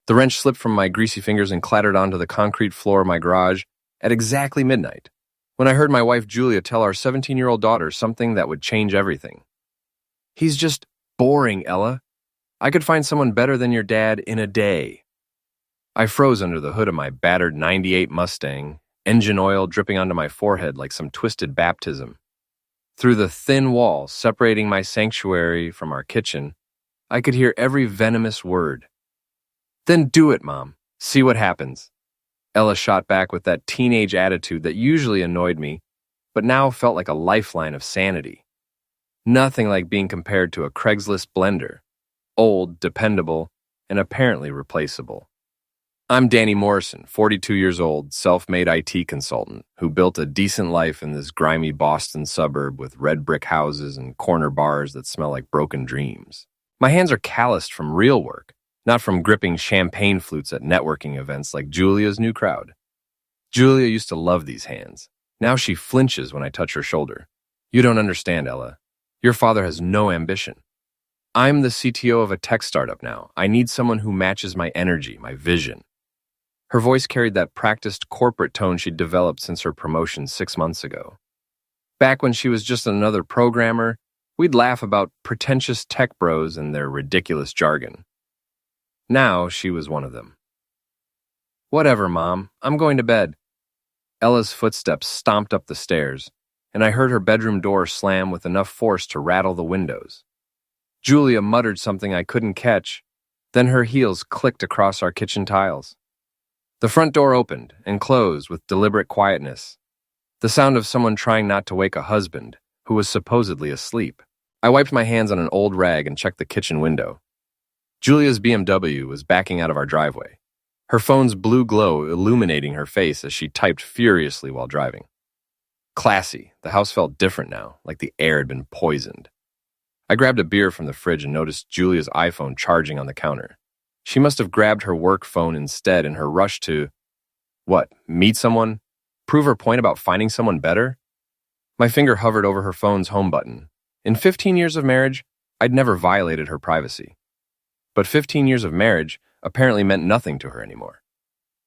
The wrench slipped from my greasy fingers and clattered onto the concrete floor of my garage at exactly midnight, when I heard my wife Julia tell our 17-year-old daughter something that would change everything. "He's just boring, Ella. I could find someone better than your dad in a day." I froze under the hood of my battered '98 Mustang, engine oil dripping onto my forehead like some twisted baptism. Through the thin wall separating my sanctuary from our kitchen, I could hear every venomous word. "Then do it, Mom. See what happens." Ella shot back with that teenage attitude that usually annoyed me, but now felt like a lifeline of sanity. Nothing like being compared to a Craigslist blender, old, dependable, and apparently replaceable. I'm Danny Morrison, 42 years old, self-made IT consultant who built a decent life in this grimy Boston suburb with red brick houses and corner bars that smell like broken dreams. My hands are calloused from real work, not from gripping champagne flutes at networking events like Julia's new crowd. Julia used to love these hands. Now she flinches when I touch her shoulder. "You don't understand, Ella. Your father has no ambition. I'm the CTO of a tech startup now. I need someone who matches my energy, my vision." Her voice carried that practiced corporate tone she'd developed since her promotion 6 months ago. Back when she was just another programmer, we'd laugh about pretentious tech bros and their ridiculous jargon. Now she was one of them. "Whatever, Mom. I'm going to bed." Ella's footsteps stomped up the stairs, and I heard her bedroom door slam with enough force to rattle the windows. Julia muttered something I couldn't catch, then her heels clicked across our kitchen tiles. The front door opened and closed with deliberate quietness, the sound of someone trying not to wake a husband who was supposedly asleep. I wiped my hands on an old rag and checked the kitchen window. Julia's BMW was backing out of our driveway, her phone's blue glow illuminating her face as she typed furiously while driving. Classy, the house felt different now, like the air had been poisoned. I grabbed a beer from the fridge and noticed Julia's iPhone charging on the counter. She must have grabbed her work phone instead in her rush to, meet someone? Prove her point about finding someone better? My finger hovered over her phone's home button. In 15 years of marriage, I'd never violated her privacy. But 15 years of marriage apparently meant nothing to her anymore.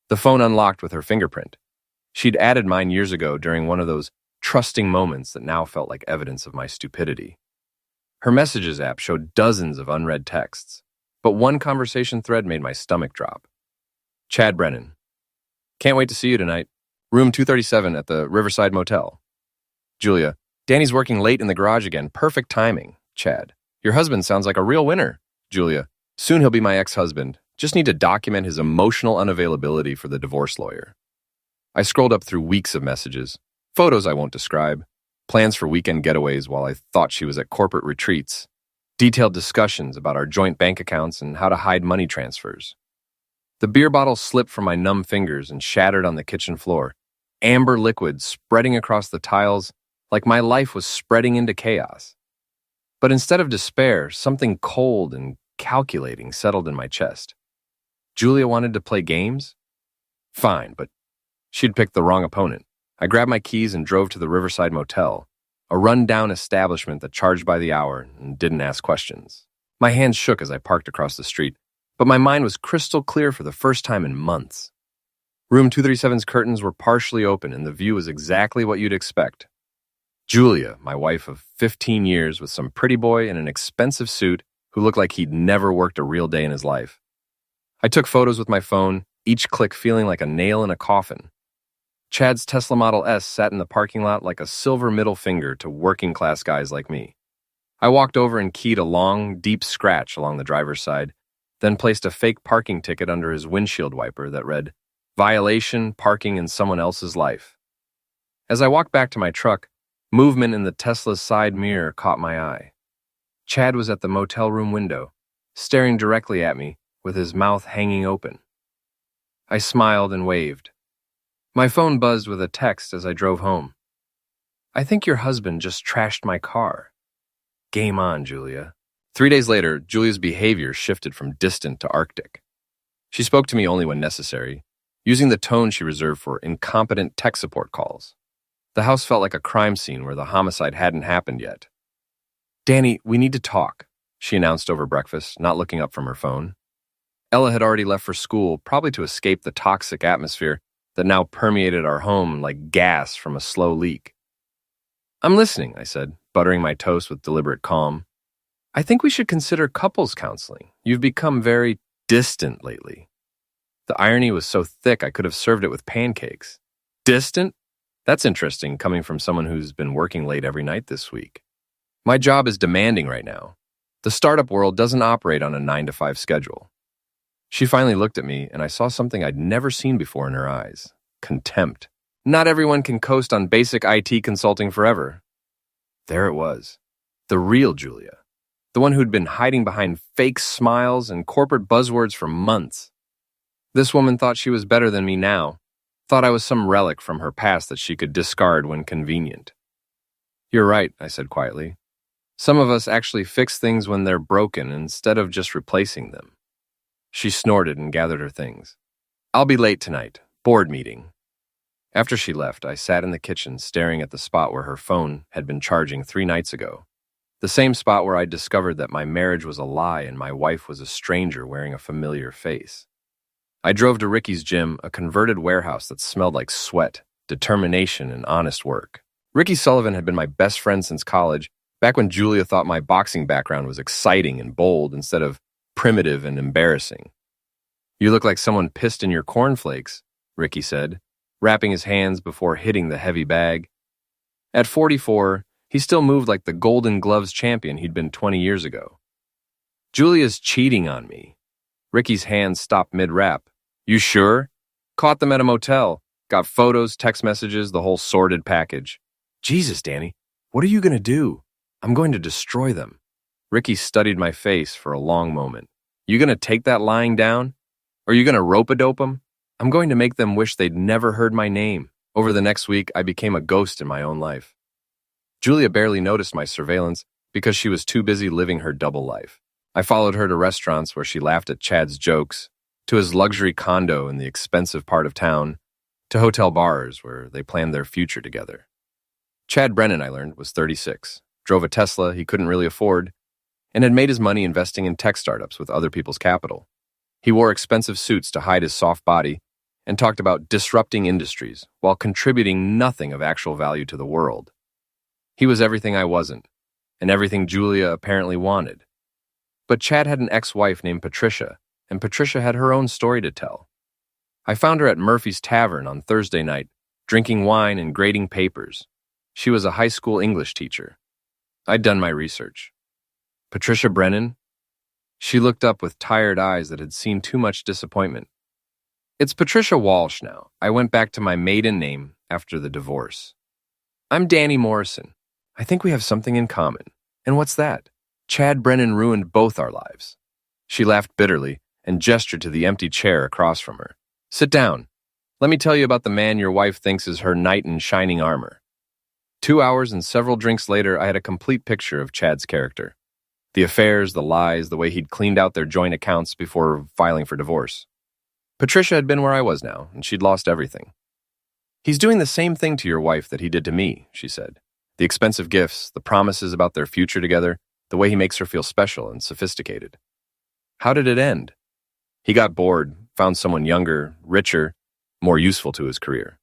The phone unlocked with her fingerprint. She'd added mine years ago during one of those trusting moments that now felt like evidence of my stupidity. Her messages app showed dozens of unread texts, but one conversation thread made my stomach drop. Chad Brennan. "Can't wait to see you tonight. Room 237 at the Riverside Motel." Julia. "Danny's working late in the garage again. Perfect timing." Chad. "Your husband sounds like a real winner." Julia. "Soon he'll be my ex-husband. Just need to document his emotional unavailability for the divorce lawyer." I scrolled up through weeks of messages, photos I won't describe, plans for weekend getaways while I thought she was at corporate retreats, detailed discussions about our joint bank accounts and how to hide money transfers. The beer bottle slipped from my numb fingers and shattered on the kitchen floor, amber liquid spreading across the tiles like my life was spreading into chaos. But instead of despair, something cold and calculating settled in my chest. Julia wanted to play games? Fine, but she'd picked the wrong opponent. I grabbed my keys and drove to the Riverside Motel, a run-down establishment that charged by the hour and didn't ask questions. My hands shook as I parked across the street, but my mind was crystal clear for the first time in months. Room 237's curtains were partially open and the view was exactly what you'd expect. Julia, my wife of 15 years with some pretty boy in an expensive suit who looked like he'd never worked a real day in his life. I took photos with my phone, each click feeling like a nail in a coffin. Chad's Tesla Model S sat in the parking lot like a silver middle finger to working-class guys like me. I walked over and keyed a long, deep scratch along the driver's side, then placed a fake parking ticket under his windshield wiper that read, "Violation, parking in someone else's life." As I walked back to my truck, movement in the Tesla's side mirror caught my eye. Chad was at the motel room window, staring directly at me with his mouth hanging open. I smiled and waved. My phone buzzed with a text as I drove home. "I think your husband just trashed my car." Game on, Julia. 3 days later, Julia's behavior shifted from distant to arctic. She spoke to me only when necessary, using the tone she reserved for incompetent tech support calls. The house felt like a crime scene where the homicide hadn't happened yet. "Danny, we need to talk," she announced over breakfast, not looking up from her phone. Ella had already left for school, probably to escape the toxic atmosphere that now permeated our home like gas from a slow leak. I'm listening, I said, buttering my toast with deliberate calm. I think we should consider couples counseling. You've become very distant lately. The irony was so thick I could have served it with pancakes. Distant? That's interesting coming from someone who's been working late every night this week. My job is demanding right now. The startup world doesn't operate on a 9-to-5 schedule. She finally looked at me, and I saw something I'd never seen before in her eyes. Contempt. Not everyone can coast on basic IT consulting forever. There it was. The real Julia. The one who'd been hiding behind fake smiles and corporate buzzwords for months. This woman thought she was better than me now, thought I was some relic from her past that she could discard when convenient. You're right, I said quietly. Some of us actually fix things when they're broken instead of just replacing them. She snorted and gathered her things. I'll be late tonight. Board meeting. After she left, I sat in the kitchen staring at the spot where her phone had been charging 3 nights ago. The same spot where I discovered that my marriage was a lie and my wife was a stranger wearing a familiar face. I drove to Ricky's gym, a converted warehouse that smelled like sweat, determination, and honest work. Ricky Sullivan had been my best friend since college, back when Julia thought my boxing background was exciting and bold instead of primitive and embarrassing. You look like someone pissed in your cornflakes, Ricky said, wrapping his hands before hitting the heavy bag. At 44, he still moved like the Golden Gloves champion he'd been 20 years ago. Julia's cheating on me. Ricky's hands stopped mid-rap. You sure? Caught them at a motel. Got photos, text messages, the whole sordid package. Jesus, Danny, what are you going to do? I'm going to destroy them. Ricky studied my face for a long moment. You going to take that lying down? Or are you going to rope-a-dope them? I'm going to make them wish they'd never heard my name. Over the next week, I became a ghost in my own life. Julia barely noticed my surveillance because she was too busy living her double life. I followed her to restaurants where she laughed at Chad's jokes, to his luxury condo in the expensive part of town, to hotel bars where they planned their future together. Chad Brennan, I learned, was 36, drove a Tesla he couldn't really afford, and had made his money investing in tech startups with other people's capital. He wore expensive suits to hide his soft body and talked about disrupting industries while contributing nothing of actual value to the world. He was everything I wasn't, and everything Julia apparently wanted. But Chad had an ex-wife named Patricia, and Patricia had her own story to tell. I found her at Murphy's Tavern on Thursday night, drinking wine and grading papers. She was a high school English teacher. I'd done my research. Patricia Brennan? She looked up with tired eyes that had seen too much disappointment. It's Patricia Walsh now. I went back to my maiden name after the divorce. I'm Danny Morrison. I think we have something in common. And what's that? Chad Brennan ruined both our lives. She laughed bitterly and gestured to the empty chair across from her. Sit down. Let me tell you about the man your wife thinks is her knight in shining armor. 2 hours and several drinks later, I had a complete picture of Chad's character. The affairs, the lies, the way he'd cleaned out their joint accounts before filing for divorce. Patricia had been where I was now, and she'd lost everything. He's doing the same thing to your wife that he did to me, she said. The expensive gifts, the promises about their future together, the way he makes her feel special and sophisticated. How did it end? He got bored, found someone younger, richer, more useful to his career.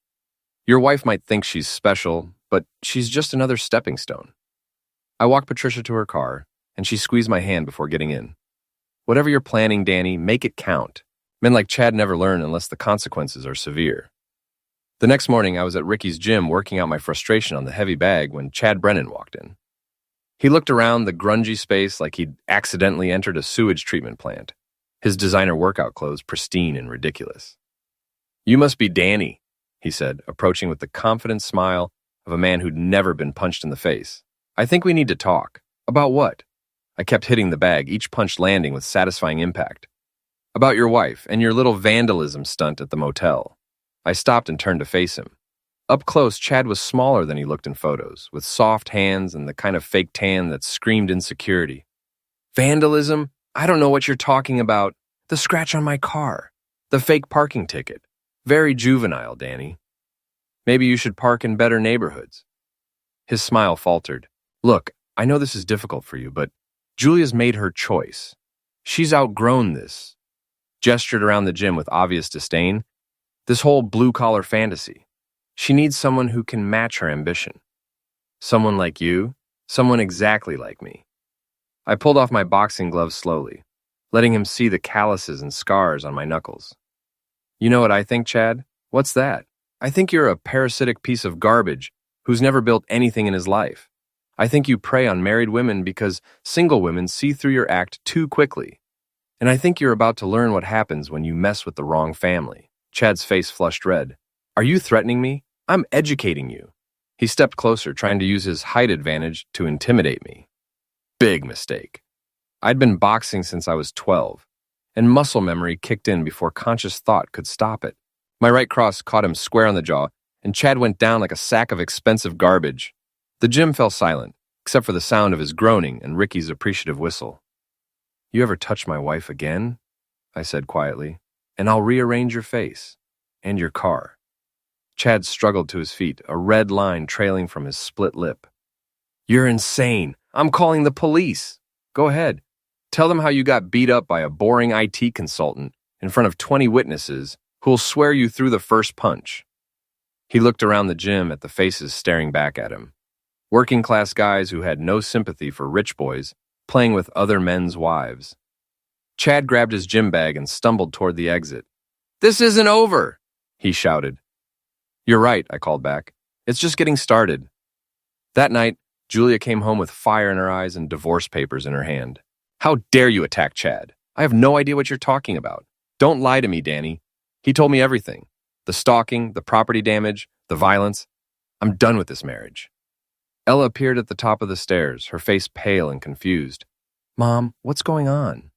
Your wife might think she's special, but she's just another stepping stone. I walked Patricia to her car, and she squeezed my hand before getting in. Whatever you're planning, Danny, make it count. Men like Chad never learn unless the consequences are severe. The next morning, I was at Ricky's gym working out my frustration on the heavy bag when Chad Brennan walked in. He looked around the grungy space like he'd accidentally entered a sewage treatment plant, his designer workout clothes pristine and ridiculous. You must be Danny, he said, approaching with the confident smile of a man who'd never been punched in the face. I think we need to talk. About what? I kept hitting the bag, each punch landing with satisfying impact. About your wife and your little vandalism stunt at the motel. I stopped and turned to face him. Up close, Chad was smaller than he looked in photos, with soft hands and the kind of fake tan that screamed insecurity. Vandalism? I don't know what you're talking about. The scratch on my car. The fake parking ticket. Very juvenile, Danny. Maybe you should park in better neighborhoods. His smile faltered. Look, I know this is difficult for you, but Julia's made her choice. She's outgrown this. gestured around the gym with obvious disdain. This whole blue-collar fantasy. She needs someone who can match her ambition. Someone like you, someone exactly like me. I pulled off my boxing gloves slowly, letting him see the calluses and scars on my knuckles. You know what I think, Chad? What's that? I think you're a parasitic piece of garbage who's never built anything in his life. I think you prey on married women because single women see through your act too quickly. And I think you're about to learn what happens when you mess with the wrong family. Chad's face flushed red. Are you threatening me? I'm educating you. He stepped closer, trying to use his height advantage to intimidate me. Big mistake. I'd been boxing since I was 12, and muscle memory kicked in before conscious thought could stop it. My right cross caught him square on the jaw, and Chad went down like a sack of expensive garbage. The gym fell silent, except for the sound of his groaning and Ricky's appreciative whistle. You ever touch my wife again? I said quietly, and I'll rearrange your face and your car. Chad struggled to his feet, a red line trailing from his split lip. You're insane. I'm calling the police. Go ahead. Tell them how you got beat up by a boring IT consultant in front of 20 witnesses who'll swear you threw the first punch. He looked around the gym at the faces staring back at him. Working-class guys who had no sympathy for rich boys playing with other men's wives. Chad grabbed his gym bag and stumbled toward the exit. This isn't over, he shouted. You're right, I called back. It's just getting started. That night, Julia came home with fire in her eyes and divorce papers in her hand. How dare you attack Chad? I have no idea what you're talking about. Don't lie to me, Danny. He told me everything. The stalking, the property damage, the violence. I'm done with this marriage. Ella appeared at the top of the stairs, her face pale and confused. Mom, what's going on?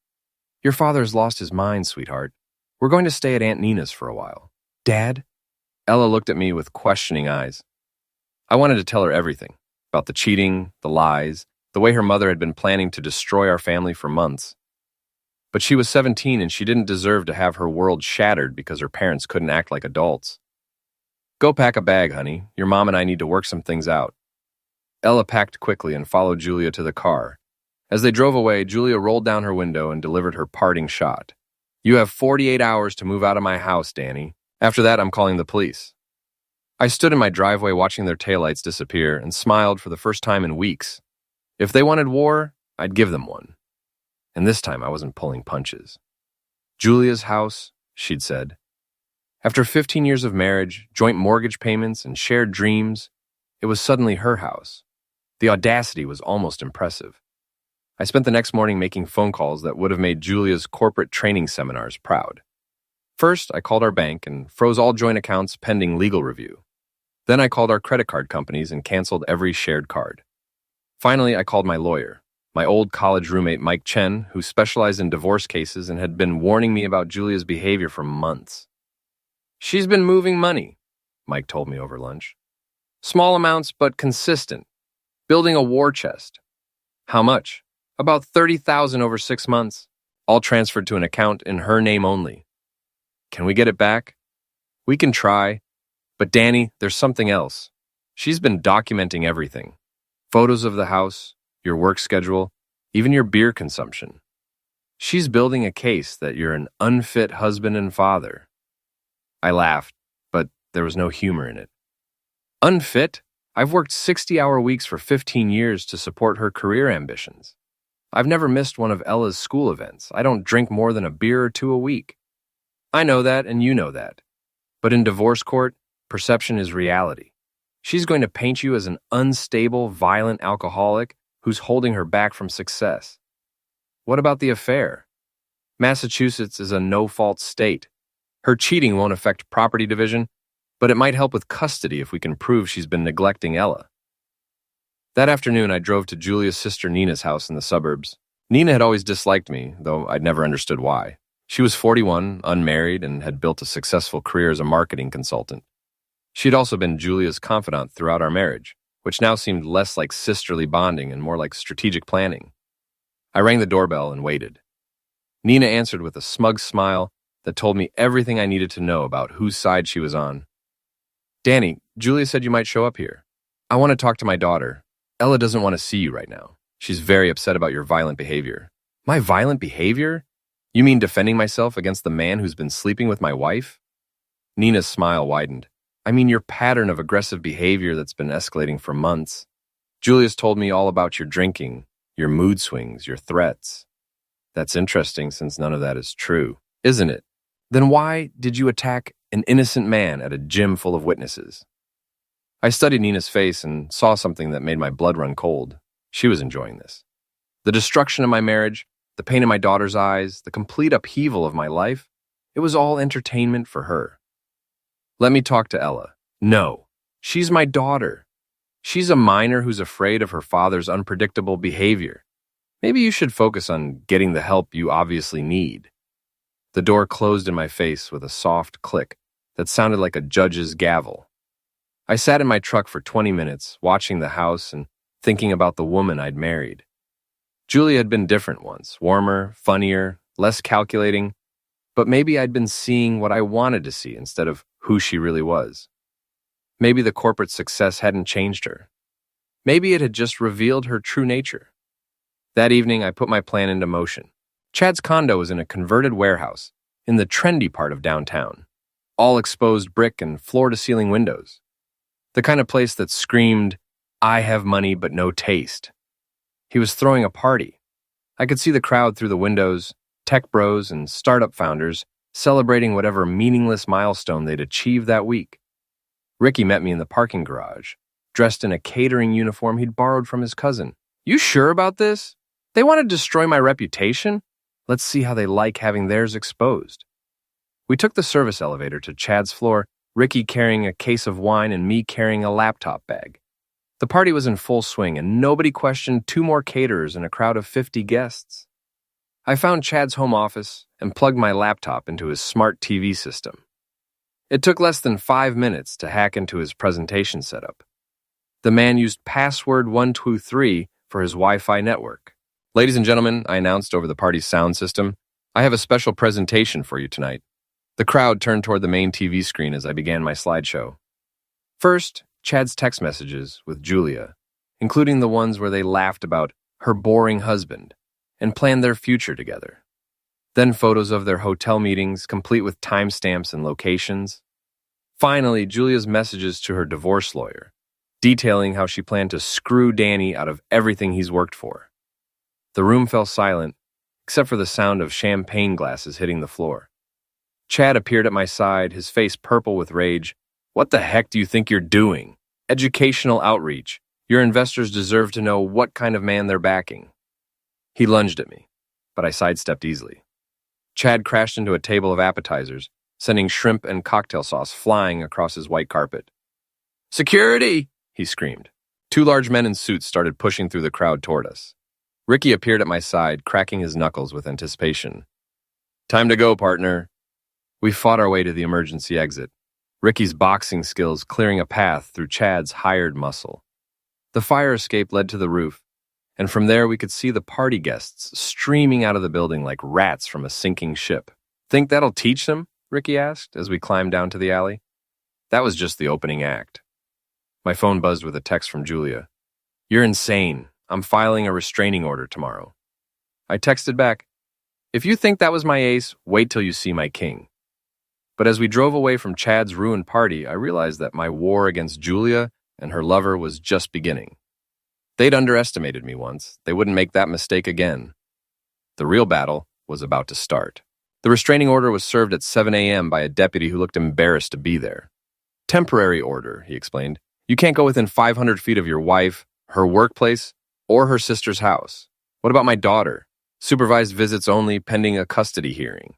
Your father's lost his mind, sweetheart. We're going to stay at Aunt Nina's for a while. Dad? Ella looked at me with questioning eyes. I wanted to tell her everything, about the cheating, the lies, the way her mother had been planning to destroy our family for months. But she was 17 and she didn't deserve to have her world shattered because her parents couldn't act like adults. Go pack a bag, honey. Your mom and I need to work some things out. Ella packed quickly and followed Julia to the car. As they drove away, Julia rolled down her window and delivered her parting shot. You have 48 hours to move out of my house, Danny. After that, I'm calling the police. I stood in my driveway watching their taillights disappear and smiled for the first time in weeks. If they wanted war, I'd give them one. And this time I wasn't pulling punches. Julia's house, she'd said. After 15 years of marriage, joint mortgage payments, and shared dreams, it was suddenly her house. The audacity was almost impressive. I spent the next morning making phone calls that would have made Julia's corporate training seminars proud. First, I called our bank and froze all joint accounts pending legal review. Then I called our credit card companies and canceled every shared card. Finally, I called my lawyer, my old college roommate Mike Chen, who specialized in divorce cases and had been warning me about Julia's behavior for months. She's been moving money, Mike told me over lunch. Small amounts, but consistent. Building a war chest. How much? About $30,000 over 6 months, all transferred to an account in her name only. Can we get it back? We can try. But Danny, there's something else. She's been documenting everything. Photos of the house, your work schedule, even your beer consumption. She's building a case that you're an unfit husband and father. I laughed, but there was no humor in it. Unfit? I've worked 60-hour weeks for 15 years to support her career ambitions. I've never missed one of Ella's school events. I don't drink more than a beer or two a week. I know that, and you know that. But in divorce court, perception is reality. She's going to paint you as an unstable, violent alcoholic who's holding her back from success. What about the affair? Massachusetts is a no-fault state. Her cheating won't affect property division, but it might help with custody if we can prove she's been neglecting Ella. That afternoon, I drove to Julia's sister Nina's house in the suburbs. Nina had always disliked me, though I'd never understood why. She was 41, unmarried, and had built a successful career as a marketing consultant. She had also been Julia's confidant throughout our marriage, which now seemed less like sisterly bonding and more like strategic planning. I rang the doorbell and waited. Nina answered with a smug smile that told me everything I needed to know about whose side she was on. Danny, Julia said you might show up here. I want to talk to my daughter. Ella doesn't want to see you right now. She's very upset about your violent behavior. My violent behavior? You mean defending myself against the man who's been sleeping with my wife? Nina's smile widened. I mean your pattern of aggressive behavior that's been escalating for months. Julia's told me all about your drinking, your mood swings, your threats. That's interesting since none of that is true, isn't it? Then why did you attack an innocent man at a gym full of witnesses? I studied Nina's face and saw something that made my blood run cold. She was enjoying this. The destruction of my marriage, the pain in my daughter's eyes, the complete upheaval of my life, it was all entertainment for her. Let me talk to Ella. No, she's my daughter. She's a minor who's afraid of her father's unpredictable behavior. Maybe you should focus on getting the help you obviously need. The door closed in my face with a soft click that sounded like a judge's gavel. I sat in my truck for 20 minutes, watching the house and thinking about the woman I'd married. Julia had been different once, warmer, funnier, less calculating, but maybe I'd been seeing what I wanted to see instead of who she really was. Maybe the corporate success hadn't changed her. Maybe it had just revealed her true nature. That evening, I put my plan into motion. Chad's condo was in a converted warehouse in the trendy part of downtown, all exposed brick and floor-to-ceiling windows. The kind of place that screamed, I have money but no taste. He was throwing a party. I could see the crowd through the windows, tech bros and startup founders celebrating whatever meaningless milestone they'd achieved that week. Ricky met me in the parking garage, dressed in a catering uniform he'd borrowed from his cousin. You sure about this? They want to destroy my reputation? Let's see how they like having theirs exposed. We took the service elevator to Chad's floor, Ricky carrying a case of wine and me carrying a laptop bag. The party was in full swing, and nobody questioned 2 more caterers and a crowd of 50 guests. I found Chad's home office and plugged my laptop into his smart TV system. It took less than 5 minutes to hack into his presentation setup. The man used password 123 for his Wi-Fi network. Ladies and gentlemen, I announced over the party's sound system, I have a special presentation for you tonight. The crowd turned toward the main TV screen as I began my slideshow. First, Chad's text messages with Julia, including the ones where they laughed about her boring husband and planned their future together. Then photos of their hotel meetings, complete with timestamps and locations. Finally, Julia's messages to her divorce lawyer, detailing how she planned to screw Danny out of everything he's worked for. The room fell silent, except for the sound of champagne glasses hitting the floor. Chad appeared at my side, his face purple with rage. What the heck do you think you're doing? Educational outreach. Your investors deserve to know what kind of man they're backing. He lunged at me, but I sidestepped easily. Chad crashed into a table of appetizers, sending shrimp and cocktail sauce flying across his white carpet. Security! He screamed. 2 large men in suits started pushing through the crowd toward us. Ricky appeared at my side, cracking his knuckles with anticipation. Time to go, partner. We fought our way to the emergency exit, Ricky's boxing skills clearing a path through Chad's hired muscle. The fire escape led to the roof, and from there we could see the party guests streaming out of the building like rats from a sinking ship. Think that'll teach them? Ricky asked as we climbed down to the alley. That was just the opening act. My phone buzzed with a text from Julia. You're insane. I'm filing a restraining order tomorrow. I texted back, if you think that was my ace, wait till you see my king. But as we drove away from Chad's ruined party, I realized that my war against Julia and her lover was just beginning. They'd underestimated me once. They wouldn't make that mistake again. The real battle was about to start. The restraining order was served at 7 a.m. by a deputy who looked embarrassed to be there. Temporary order, he explained. You can't go within 500 feet of your wife, her workplace, or her sister's house. What about my daughter? Supervised visits only pending a custody hearing.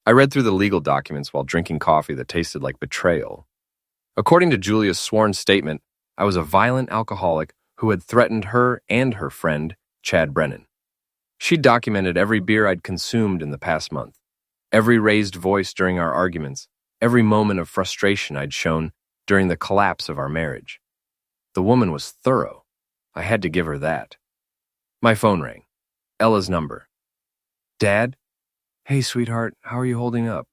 I read through the legal documents while drinking coffee that tasted like betrayal. According to Julia's sworn statement, I was a violent alcoholic who had threatened her and her friend, Chad Brennan. She documented every beer I'd consumed in the past month, every raised voice during our arguments, every moment of frustration I'd shown during the collapse of our marriage. The woman was thorough. I had to give her that. My phone rang. Ella's number. Dad? Hey, sweetheart, how are you holding up?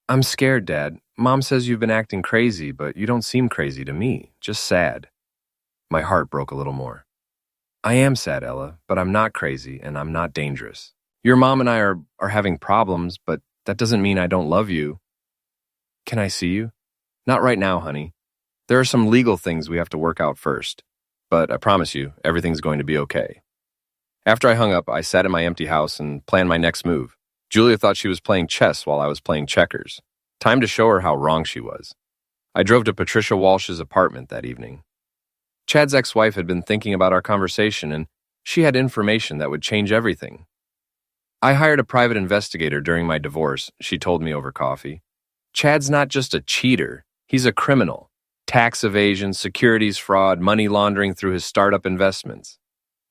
I'm scared, Dad. Mom says you've been acting crazy, but you don't seem crazy to me, just sad. My heart broke a little more. I am sad, Ella, but I'm not crazy and I'm not dangerous. Your mom and I are having problems, but that doesn't mean I don't love you. Can I see you? Not right now, honey. There are some legal things we have to work out first, but I promise you, everything's going to be okay. After I hung up, I sat in my empty house and planned my next move. Julia thought she was playing chess while I was playing checkers. Time to show her how wrong she was. I drove to Patricia Walsh's apartment that evening. Chad's ex-wife had been thinking about our conversation, and she had information that would change everything. I hired a private investigator during my divorce, she told me over coffee. Chad's not just a cheater, he's a criminal. Tax evasion, securities fraud, money laundering through his startup investments.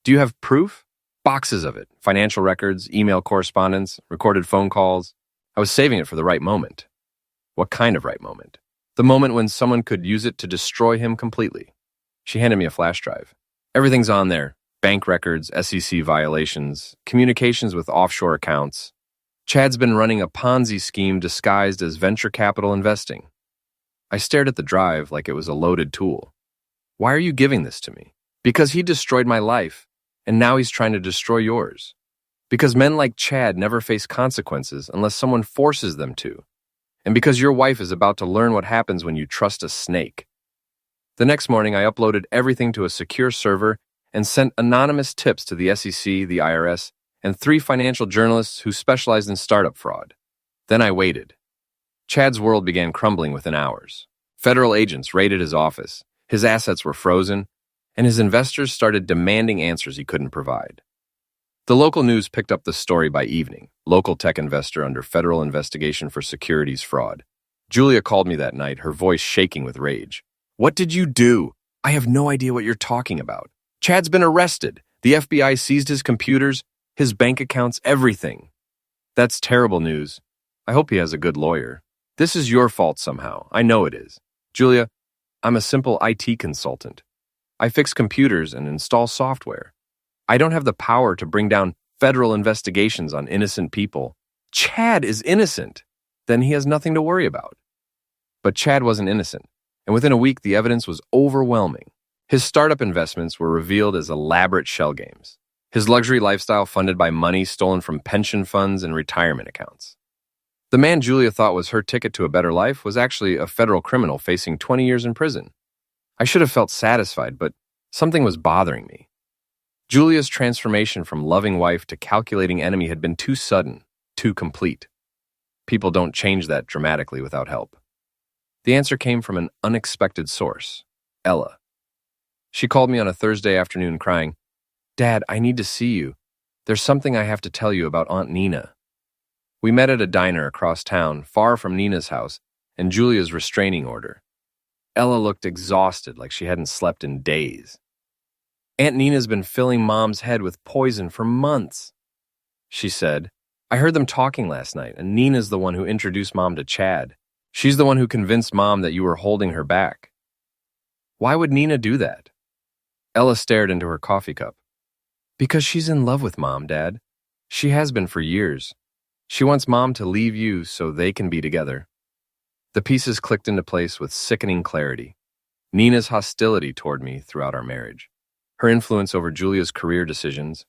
Do you have proof? Boxes of it. Financial records, email correspondence, recorded phone calls. I was saving it for the right moment. What kind of right moment? The moment when someone could use it to destroy him completely. She handed me a flash drive. Everything's on there. Bank records, SEC violations, communications with offshore accounts. Chad's been running a Ponzi scheme disguised as venture capital investing. I stared at the drive like it was a loaded tool. Why are you giving this to me? Because he destroyed my life, and now he's trying to destroy yours. Because men like Chad never face consequences unless someone forces them to. And because your wife is about to learn what happens when you trust a snake. The next morning, I uploaded everything to a secure server and sent anonymous tips to the SEC, the IRS, and 3 financial journalists who specialized in startup fraud. Then I waited. Chad's world began crumbling within hours. Federal agents raided his office, his assets were frozen, and his investors started demanding answers he couldn't provide. The local news picked up the story by evening. Local tech investor under federal investigation for securities fraud. Julia called me that night, her voice shaking with rage. What did you do? I have no idea what you're talking about. Chad's been arrested. The FBI seized his computers, his bank accounts, everything. That's terrible news. I hope he has a good lawyer. This is your fault somehow. I know it is. Julia, I'm a simple IT consultant. I fix computers and install software. I don't have the power to bring down federal investigations on innocent people. Chad is innocent. Then he has nothing to worry about. But Chad wasn't innocent, and within a week the evidence was overwhelming. His startup investments were revealed as elaborate shell games. His luxury lifestyle funded by money stolen from pension funds and retirement accounts. The man Julia thought was her ticket to a better life was actually a federal criminal facing 20 years in prison. I should have felt satisfied, but something was bothering me. Julia's transformation from loving wife to calculating enemy had been too sudden, too complete. People don't change that dramatically without help. The answer came from an unexpected source, Ella. She called me on a Thursday afternoon crying, Dad, I need to see you. There's something I have to tell you about Aunt Nina. We met at a diner across town, far from Nina's house and Julia's restraining order. Ella looked exhausted, like she hadn't slept in days. Aunt Nina's been filling Mom's head with poison for months, she said. I heard them talking last night, and Nina's the one who introduced Mom to Chad. She's the one who convinced Mom that you were holding her back. Why would Nina do that? Ella stared into her coffee cup. Because she's in love with Mom, Dad. She has been for years. She wants Mom to leave you so they can be together. The pieces clicked into place with sickening clarity. Nina's hostility toward me throughout our marriage. Her influence over Julia's career decisions.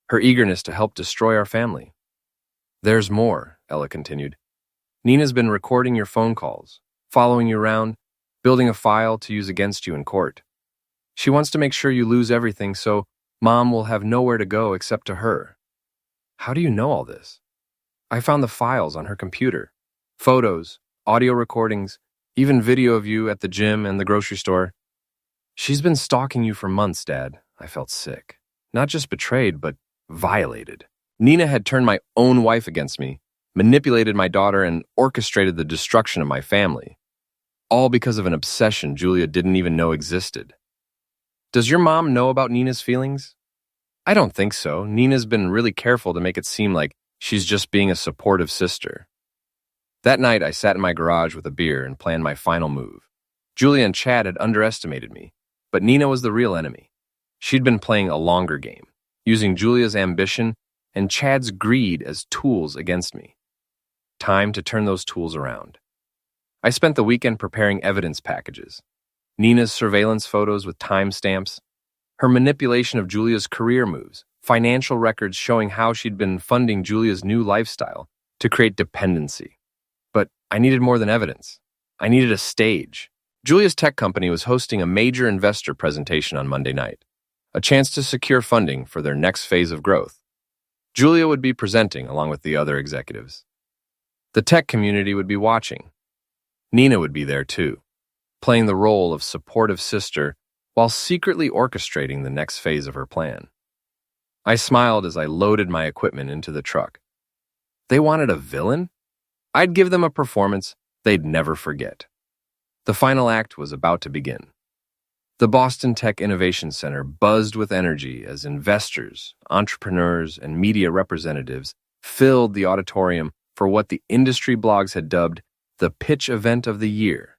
Her eagerness to help destroy our family. There's more, Ella continued. Nina's been recording your phone calls, following you around, building a file to use against you in court. She wants to make sure you lose everything so Mom will have nowhere to go except to her. How do you know all this? I found the files on her computer. Photos, audio recordings, even video of you at the gym and the grocery store. She's been stalking you for months, Dad. I felt sick. Not just betrayed, but violated. Nina had turned my own wife against me, manipulated my daughter, and orchestrated the destruction of my family. All because of an obsession Julia didn't even know existed. Does your mom know about Nina's feelings? I don't think so. Nina's been really careful to make it seem like she's just being a supportive sister. That night, I sat in my garage with a beer and planned my final move. Julia and Chad had underestimated me, but Nina was the real enemy. She'd been playing a longer game, using Julia's ambition and Chad's greed as tools against me. Time to turn those tools around. I spent the weekend preparing evidence packages. Nina's surveillance photos with timestamps, her manipulation of Julia's career moves, financial records showing how she'd been funding Julia's new lifestyle to create dependency. But I needed more than evidence. I needed a stage. Julia's tech company was hosting a major investor presentation on Monday night, a chance to secure funding for their next phase of growth. Julia would be presenting along with the other executives. The tech community would be watching. Nina would be there too, playing the role of supportive sister while secretly orchestrating the next phase of her plan. I smiled as I loaded my equipment into the truck. They wanted a villain? I'd give them a performance they'd never forget. The final act was about to begin. The Boston Tech Innovation Center buzzed with energy as investors, entrepreneurs, and media representatives filled the auditorium for what the industry blogs had dubbed the pitch event of the year.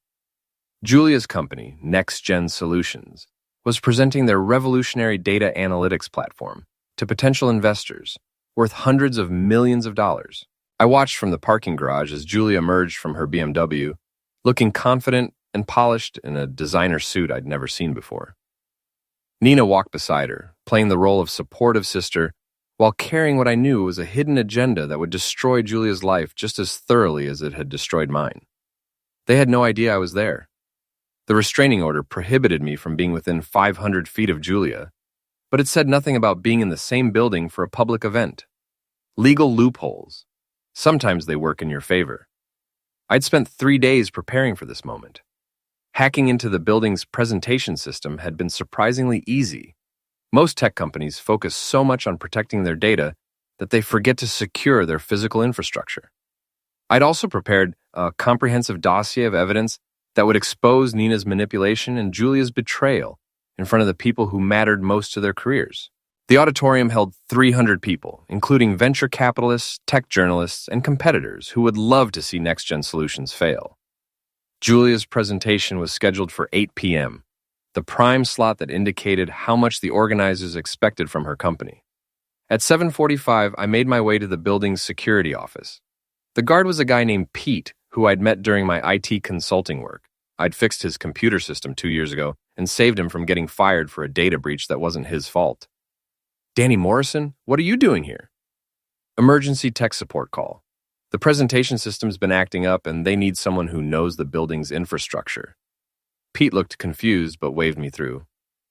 Julia's company, Next Gen Solutions, was presenting their revolutionary data analytics platform to potential investors worth hundreds of millions of dollars. I watched from the parking garage as Julia emerged from her BMW, looking confident and polished in a designer suit I'd never seen before. Nina walked beside her, playing the role of supportive sister while carrying what I knew was a hidden agenda that would destroy Julia's life just as thoroughly as it had destroyed mine. They had no idea I was there. The restraining order prohibited me from being within 500 feet of Julia, but it said nothing about being in the same building for a public event. Legal loopholes. Sometimes they work in your favor. I'd spent 3 days preparing for this moment. Hacking into the building's presentation system had been surprisingly easy. Most tech companies focus so much on protecting their data that they forget to secure their physical infrastructure. I'd also prepared a comprehensive dossier of evidence that would expose Nina's manipulation and Julia's betrayal in front of the people who mattered most to their careers. The auditorium held 300 people, including venture capitalists, tech journalists, and competitors who would love to see Next Gen Solutions fail. Julia's presentation was scheduled for 8 p.m., the prime slot that indicated how much the organizers expected from her company. At 7:45, I made my way to the building's security office. The guard was a guy named Pete, who I'd met during my IT consulting work. I'd fixed his computer system 2 years ago and saved him from getting fired for a data breach that wasn't his fault. Danny Morrison, what are you doing here? Emergency tech support call. The presentation system's been acting up and they need someone who knows the building's infrastructure. Pete looked confused but waved me through.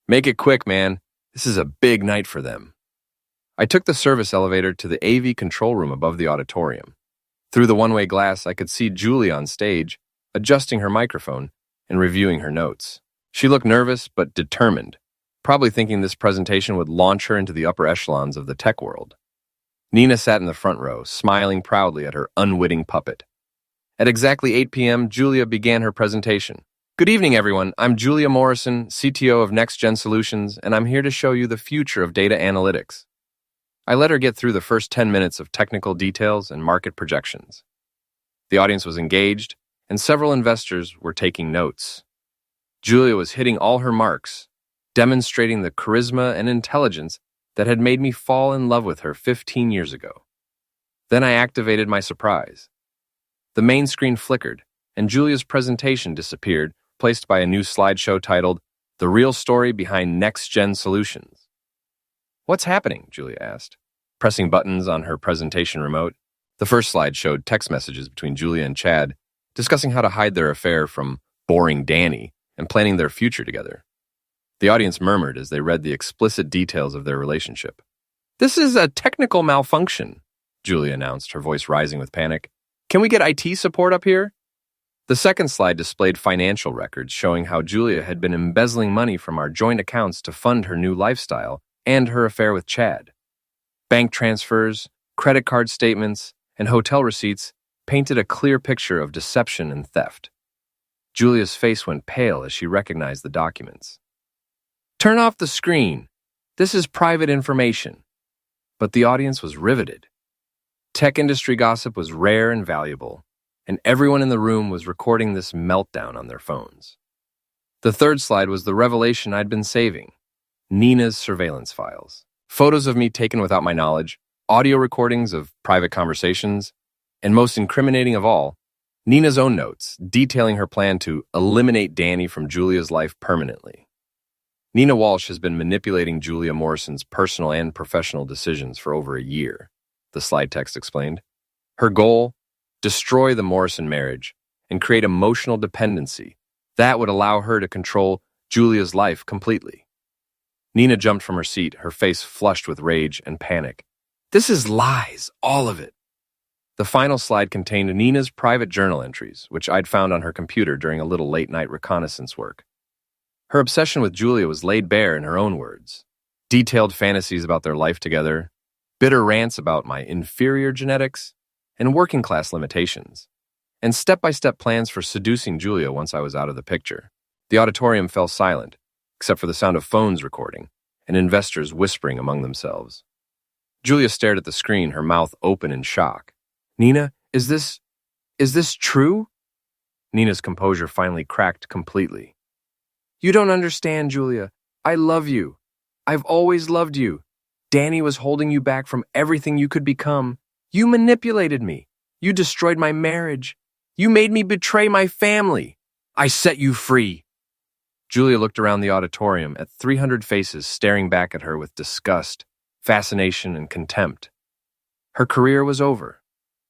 Make it quick, man. This is a big night for them. I took the service elevator to the AV control room above the auditorium. Through the one-way glass, I could see Julie on stage, adjusting her microphone and reviewing her notes. She looked nervous but determined, probably thinking this presentation would launch her into the upper echelons of the tech world. Nina sat in the front row, smiling proudly at her unwitting puppet. At exactly 8 p.m., Julia began her presentation. Good evening, everyone. I'm Julia Morrison, CTO of Next Gen Solutions, and I'm here to show you the future of data analytics. I let her get through the first 10 minutes of technical details and market projections. The audience was engaged, and several investors were taking notes. Julia was hitting all her marks, demonstrating the charisma and intelligence that had made me fall in love with her 15 years ago. Then I activated my surprise. The main screen flickered, and Julia's presentation disappeared, replaced by a new slideshow titled, The Real Story Behind Next Gen Solutions. What's happening? Julia asked, pressing buttons on her presentation remote. The first slide showed text messages between Julia and Chad, discussing how to hide their affair from boring Danny and planning their future together. The audience murmured as they read the explicit details of their relationship. This is a technical malfunction, Julia announced, her voice rising with panic. Can we get IT support up here? The second slide displayed financial records showing how Julia had been embezzling money from our joint accounts to fund her new lifestyle and her affair with Chad. Bank transfers, credit card statements, and hotel receipts painted a clear picture of deception and theft. Julia's face went pale as she recognized the documents. Turn off the screen. This is private information. But the audience was riveted. Tech industry gossip was rare and valuable, and everyone in the room was recording this meltdown on their phones. The third slide was the revelation I'd been saving. Nina's surveillance files. Photos of me taken without my knowledge, audio recordings of private conversations, and most incriminating of all, Nina's own notes detailing her plan to eliminate Danny from Julia's life permanently. Nina Walsh has been manipulating Julia Morrison's personal and professional decisions for over a year, the slide text explained. Her goal? Destroy the Morrison marriage and create emotional dependency that would allow her to control Julia's life completely. Nina jumped from her seat, her face flushed with rage and panic. This is lies, all of it. The final slide contained Nina's private journal entries, which I'd found on her computer during a little late-night reconnaissance work. Her obsession with Julia was laid bare in her own words. Detailed fantasies about their life together, bitter rants about my inferior genetics, and working-class limitations, and step-by-step plans for seducing Julia once I was out of the picture. The auditorium fell silent, except for the sound of phones recording and investors whispering among themselves. Julia stared at the screen, her mouth open in shock. Nina, is this true? Nina's composure finally cracked completely. You don't understand, Julia. I love you. I've always loved you. Danny was holding you back from everything you could become. You manipulated me. You destroyed my marriage. You made me betray my family. I set you free. Julia looked around the auditorium at 300 faces staring back at her with disgust, fascination, and contempt. Her career was over.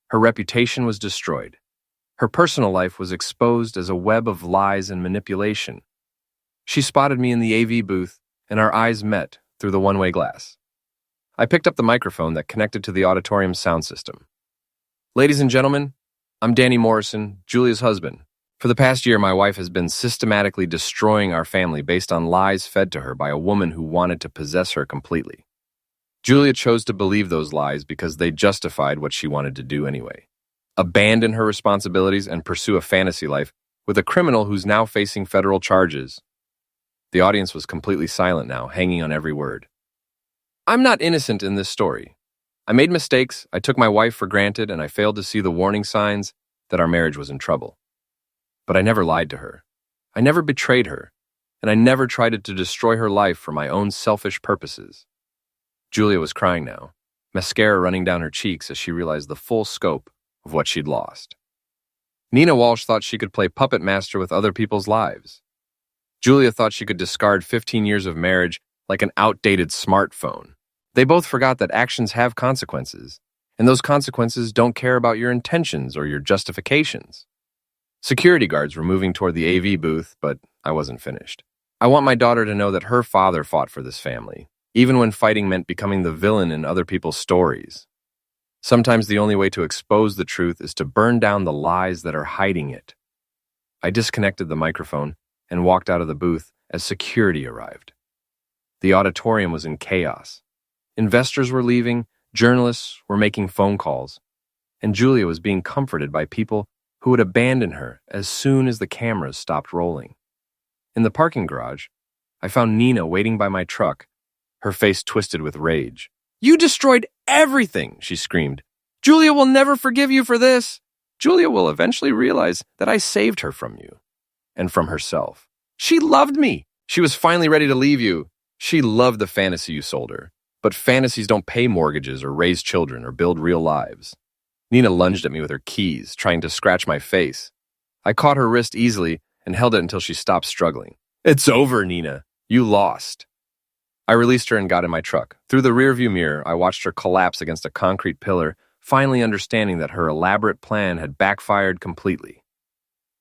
Her reputation was destroyed. Her personal life was exposed as a web of lies and manipulation. She spotted me in the AV booth, and our eyes met through the one-way glass. I picked up the microphone that connected to the auditorium's sound system. Ladies and gentlemen, I'm Danny Morrison, Julia's husband. For the past year, my wife has been systematically destroying our family based on lies fed to her by a woman who wanted to possess her completely. Julia chose to believe those lies because they justified what she wanted to do anyway. Abandon her responsibilities and pursue a fantasy life with a criminal who's now facing federal charges. The audience was completely silent now, hanging on every word. I'm not innocent in this story. I made mistakes, I took my wife for granted, and I failed to see the warning signs that our marriage was in trouble. But I never lied to her. I never betrayed her, and I never tried to destroy her life for my own selfish purposes. Julia was crying now, mascara running down her cheeks as she realized the full scope of what she'd lost. Nina Walsh thought she could play puppet master with other people's lives. Julia thought she could discard 15 years of marriage like an outdated smartphone. They both forgot that actions have consequences, and those consequences don't care about your intentions or your justifications. Security guards were moving toward the AV booth, but I wasn't finished. I want my daughter to know that her father fought for this family, even when fighting meant becoming the villain in other people's stories. Sometimes the only way to expose the truth is to burn down the lies that are hiding it. I disconnected the microphone and walked out of the booth as security arrived. The auditorium was in chaos. Investors were leaving, journalists were making phone calls, and Julia was being comforted by people who would abandon her as soon as the cameras stopped rolling. In the parking garage, I found Nina waiting by my truck, her face twisted with rage. You destroyed everything, she screamed. Julia will never forgive you for this. Julia will eventually realize that I saved her from you and from herself. She loved me. She was finally ready to leave you. She loved the fantasy you sold her. But fantasies don't pay mortgages or raise children or build real lives. Nina lunged at me with her keys, trying to scratch my face. I caught her wrist easily and held it until she stopped struggling. It's over, Nina. You lost. I released her and got in my truck. Through the rearview mirror, I watched her collapse against a concrete pillar, finally understanding that her elaborate plan had backfired completely.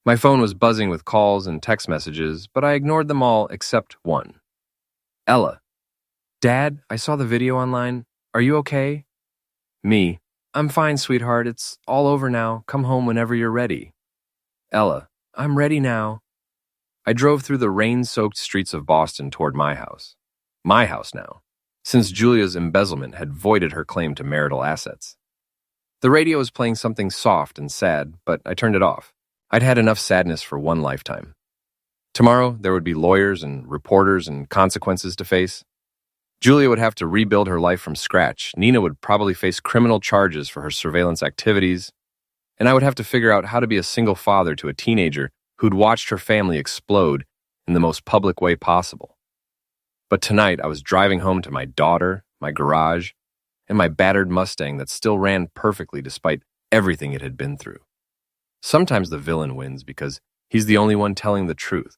My phone was buzzing with calls and text messages, but I ignored them all except one. Ella. Dad, I saw the video online. Are you okay? Me. I'm fine, sweetheart. It's all over now. Come home whenever you're ready. Ella. I'm ready now. I drove through the rain-soaked streets of Boston toward my house. My house now, since Julia's embezzlement had voided her claim to marital assets. The radio was playing something soft and sad, but I turned it off. I'd had enough sadness for one lifetime. Tomorrow, there would be lawyers and reporters and consequences to face. Julia would have to rebuild her life from scratch. Nina would probably face criminal charges for her surveillance activities. And I would have to figure out how to be a single father to a teenager who'd watched her family explode in the most public way possible. But tonight, I was driving home to my daughter, my garage, and my battered Mustang that still ran perfectly despite everything it had been through. Sometimes the villain wins because he's the only one telling the truth.